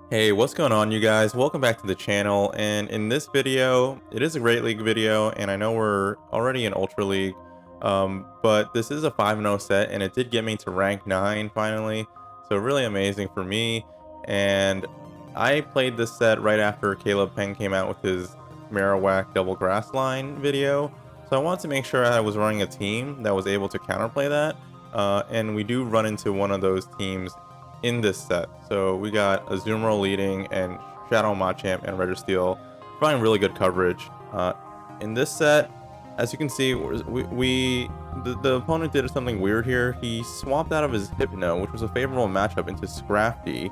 Hey, what's going on, you guys? Welcome back to the channel. And in this video, it is a Great League video, and I know we're already in Ultra League, but this is a 5-0 set, and it did get me to rank 9 finally. So really amazing for me. And I played this set right after Caleb Peng came out with his Marowak Double Grass Line video. So I wanted to make sure I was running a team that was able to counterplay that. And we do run into one of those teams in this set. So we got Azumarill leading and Shadow Machamp and Registeel providing really good coverage. In this set, as you can see, the opponent did something weird here. He swapped out of his Hypno, which was a favorable matchup, into Scrafty,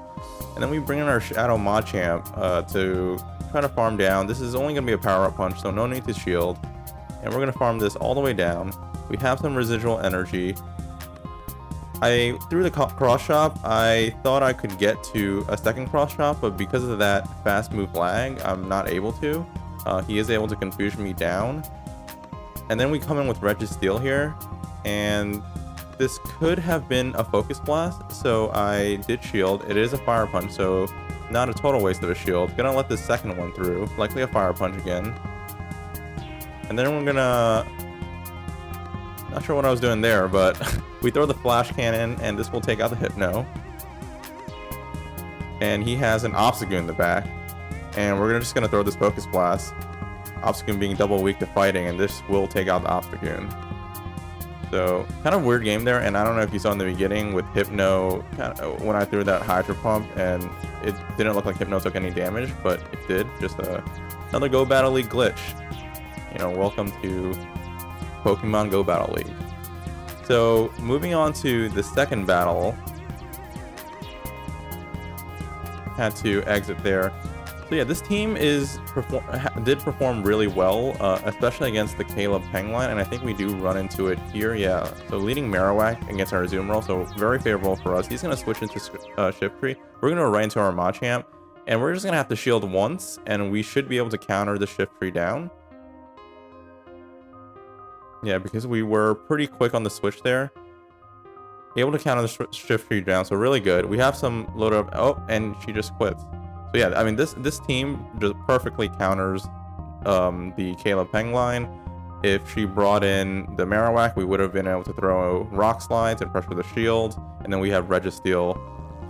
and then we bring in our Shadow Machamp to try to farm down. This is only going to be a power-up punch, so no need to shield, and we're going to farm this all the way down. We have some residual energy. I threw the cross chop. I thought I could get to a second cross chop, but because of that fast move lag, I'm not able to. He is able to confuse me down. And then we come in with Registeel here, and this could have been a Focus Blast, so I did shield. It is a Fire Punch, so not a total waste of a shield. Gonna let the second one through, likely a Fire Punch again. And then we're gonna... Not sure what I was doing there, but we throw the Flash Cannon, and this will take out the Hypno. And he has an Obstagoon in the back, and we're just gonna throw this Focus Blast. Obstagoon being double weak to fighting, and this will take out the Obstagoon. So kind of weird game there, and I don't know if you saw in the beginning with Hypno, when I threw that Hydro Pump, and it didn't look like Hypno took any damage, but it did. Just another Go Battle League glitch. You know, welcome to Pokemon Go Battle League. So moving on to the second battle, had to exit there. So yeah, this team did perform really well, especially against the Caleb Peng line, and I think we do run into it here. Yeah, so leading Marowak against our Azumarill, so very favorable for us. He's going to switch into Shift Tree. We're going to right into our Machamp, and we're just going to have to shield once, and we should be able to counter the Shift Tree down. Yeah, because we were pretty quick on the switch there. Able to counter the Shift Tree down, so really good. We have some loaded up. Oh, and she just quits. So yeah, I mean, this team just perfectly counters the Caleb Peng line. If she brought in the Marowak, we would have been able to throw Rock Slides and pressure the shield. And then we have Registeel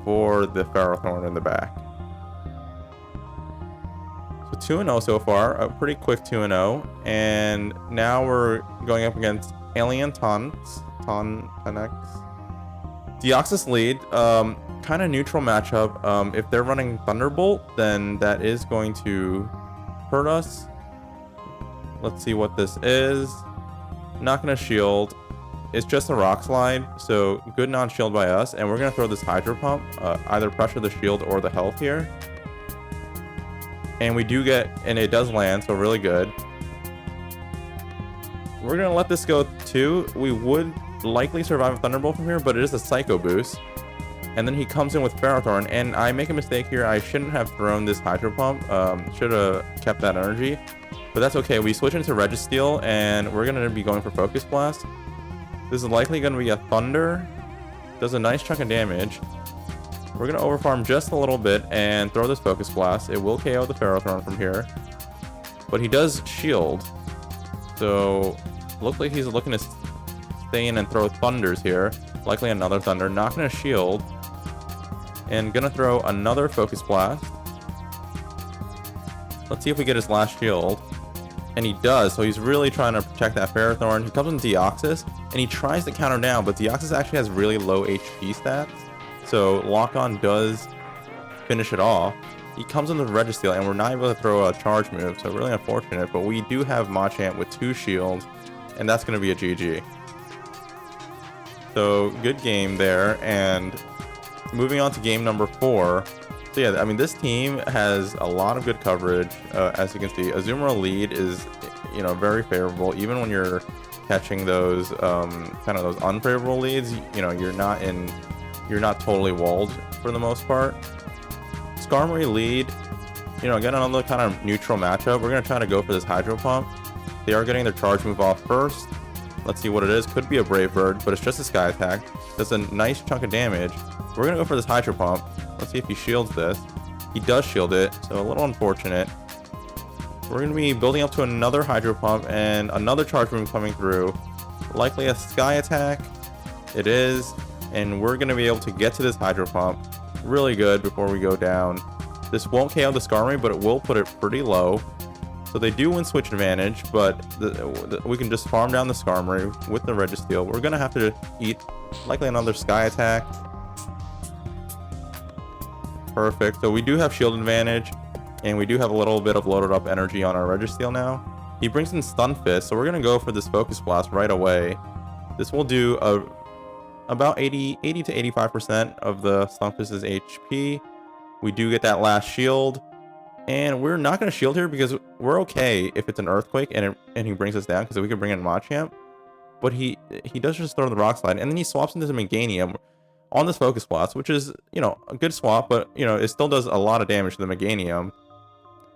for the Ferrothorn in the back. So 2-0 so far, a pretty quick 2-0, and now we're going up against Alien Tonix. Deoxys lead, kind of neutral matchup. If they're running Thunderbolt, then that is going to hurt us. Let's see what this is. Not going to shield. It's just a Rock Slide, so good non-shield by us, and we're going to throw this Hydro Pump, either pressure the shield or the health here. And we do get, and it does land, so really good. We're gonna let this go too. We would likely survive a Thunderbolt from here, but it is a Psycho Boost. And then he comes in with Ferrothorn, and I make a mistake here. I shouldn't have thrown this Hydro Pump. Should have kept that energy, but that's okay. We switch into Registeel, and we're gonna be going for Focus Blast. This is likely gonna be a Thunder. Does a nice chunk of damage. We're going to overfarm just a little bit and throw this Focus Blast. It will KO the Ferrothorn from here. But he does shield. So, looks like he's looking to stay in and throw Thunders here. Likely another Thunder. Not going to shield. And going to throw another Focus Blast. Let's see if we get his last shield. And he does. So he's really trying to protect that Ferrothorn. He comes in Deoxys. And he tries to counter down. But Deoxys actually has really low HP stats. So Lock-On does finish it off. He comes in the Registeel, and we're not able to throw a charge move, so really unfortunate. But we do have Machamp with 2 shields, and that's going to be a GG. So good game there, and moving on to game number 4. So yeah, I mean, this team has a lot of good coverage. As you can see, Azumarill lead is, you know, very favorable. Even when you're catching those kind of those unfavorable leads, you know, you're not totally walled for the most part. Skarmory lead, you know, again, another kind of neutral matchup. We're going to try to go for this Hydro Pump. They are getting their charge move off first. Let's see what it is. Could be a Brave Bird, but it's just a Sky Attack. Does a nice chunk of damage. We're going to go for this Hydro Pump. Let's see if he shields this. He does shield it, so a little unfortunate. We're going to be building up to another Hydro Pump and another Charge Room coming through. Likely a Sky Attack. It is. And we're going to be able to get to this Hydro Pump really good before we go down. This won't KO the Skarmory, but it will put it pretty low. So they do win switch advantage, but we can just farm down the Skarmory with the Registeel. We're going to have to eat likely another Sky Attack. Perfect. So we do have shield advantage, and we do have a little bit of loaded up energy on our Registeel now. He brings in Stun Fist, so we're going to go for this Focus Blast right away. This will do about 80 to 85% of the Stun Fist's HP. We do get that last shield, and we're not going to shield here because we're okay if it's an Earthquake and he brings us down, because we could bring in Machamp. But he does just throw the Rock Slide, and then he swaps into the Meganium on this Focus Blast, which is, you know, a good swap, but, you know, it still does a lot of damage to the Meganium.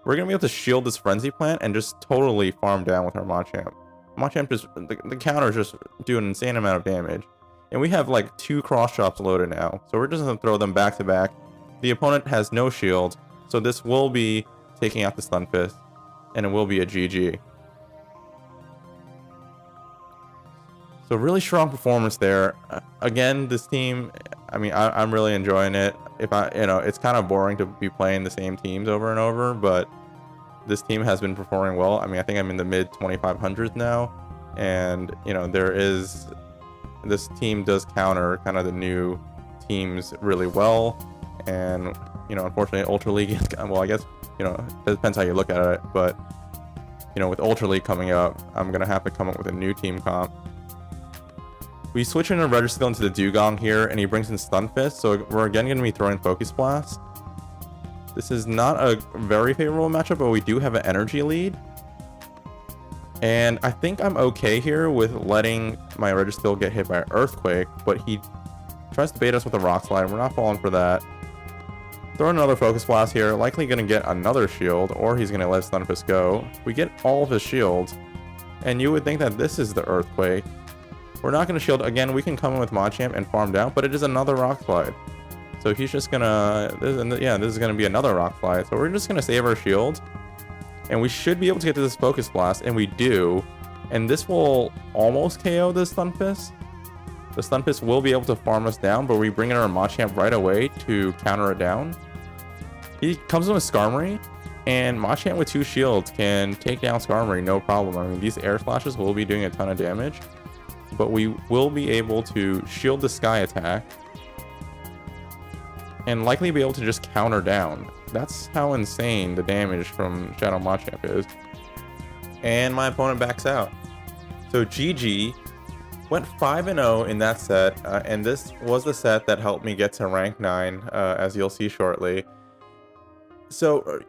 We're going to be able to shield this Frenzy Plant and just totally farm down with our Machamp. Machamp just, the counter is just doing an insane amount of damage. And we have like 2 Cross Chops loaded now, so we're just going to throw them back to back. The opponent has no shield, so this will be taking out the Stun Fist, and it will be a GG. So really strong performance there. Again, this team, I mean, I'm really enjoying it. You know, it's kind of boring to be playing the same teams over and over, but this team has been performing well. I mean, I think I'm in the mid 2500s now, and, you know, this team does counter kind of the new teams really well. And, you know, unfortunately, Ultra League is, well, I guess, you know, it depends how you look at it, but, you know, with Ultra League coming up, I'm going to have to come up with a new team comp. We switch into Registeel into the Dugong here, and he brings in Stun Fist, so we're again going to be throwing Focus Blast. This is not a very favorable matchup, but we do have an energy lead. And I think I'm okay here with letting my Registeel get hit by an Earthquake, but he tries to bait us with a Rock Slide. We're not falling for that. Throw another Focus Blast here, likely going to get another shield, or he's going to let Stun Fist go. We get all of his shields, and you would think that this is the Earthquake. We're not going to shield. Again, we can come in with Machamp and farm down, but it is another Rock Slide. So he's just going to... this is going to be another Rock Slide. So we're just going to save our shields, and we should be able to get to this Focus Blast, and we do. And this will almost KO the Stun Fist. The Stun Fist will be able to farm us down, but we bring in our Machamp right away to counter it down. He comes in with Skarmory, and Machamp with 2 shields can take down Skarmory no problem. I mean, these Air Slashes will be doing a ton of damage, but we will be able to shield the Sky Attack and likely be able to just counter down. That's how insane the damage from Shadow Machamp is. And my opponent backs out. So GG. Went 5-0 in that set, and this was the set that helped me get to rank 9, as you'll see shortly. So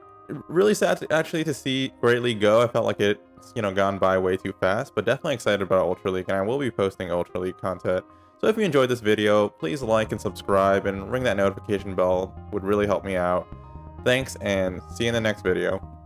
really sad actually to see Great League go. I felt like it's, you know, gone by way too fast, but definitely excited about Ultra League, and I will be posting Ultra League content. So if you enjoyed this video, please like and subscribe and ring that notification bell. Would really help me out. Thanks, and see you in the next video.